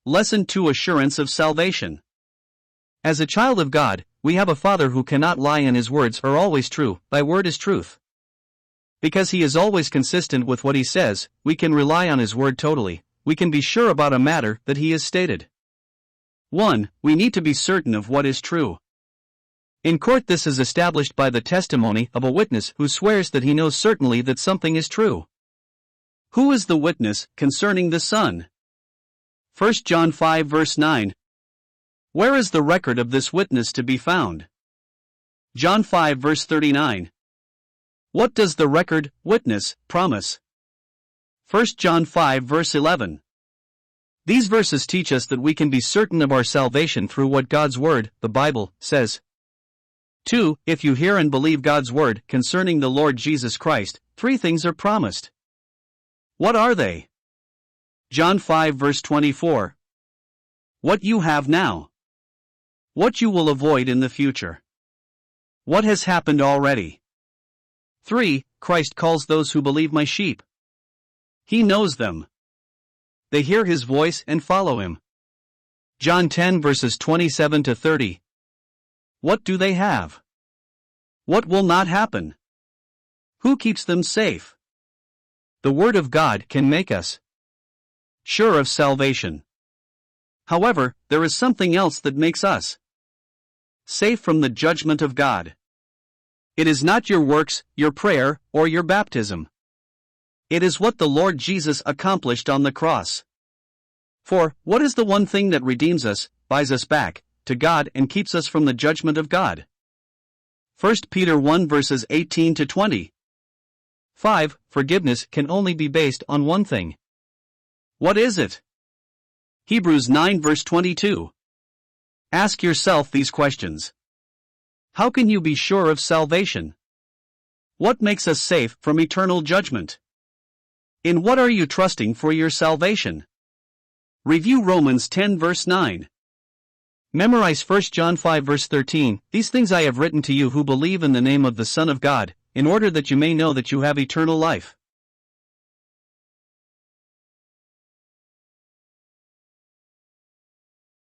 Lesson 2: Assurance of Salvation. As a child of God, we have a Father who cannot lie, and His words are always true. Thy word is truth. Because He is always consistent with what He says, we can rely on His word totally. We can be sure about a matter that He has stated. 1. We need to be certain of what is true. In court, this is established by the testimony of a witness who swears that he knows certainly that something is true. Who is the witness concerning the Son? 1 John 5 verse 9. Where is the record of this witness to be found? John 5 verse 39. What does the record, witness, promise? 1 John 5 verse 11. These verses teach us that we can be certain of our salvation through what God's Word, the Bible, says. 2. If you hear and believe God's Word concerning the Lord Jesus Christ, 3 things are promised. What are they? John 5 verse 24. What you have now. What you will avoid in the future. What has happened already. 3. Christ calls those who believe my sheep. He knows them. They hear His voice and follow Him. John 10 verses 27 to 30. What do they have? What will not happen? Who keeps them safe? The Word of God can make us sure of salvation. However, there is something else that makes us safe from the judgment of God. It is not your works, your prayer, or your baptism. It is what the Lord Jesus accomplished on the cross. For, what is the one thing that redeems us, buys us back to God, and keeps us from the judgment of God? 1 Peter 1 verses 18 to 20. 5. Forgiveness can only be based on one thing. What is it? Hebrews 9 verse 22. Ask yourself these questions. How can you be sure of salvation? What makes us safe from eternal judgment? In what are you trusting for your salvation? Review Romans 10 verse 9. Memorize 1 John 5 verse 13. These things I have written to you who believe in the name of the Son of God, in order that you may know that you have eternal life.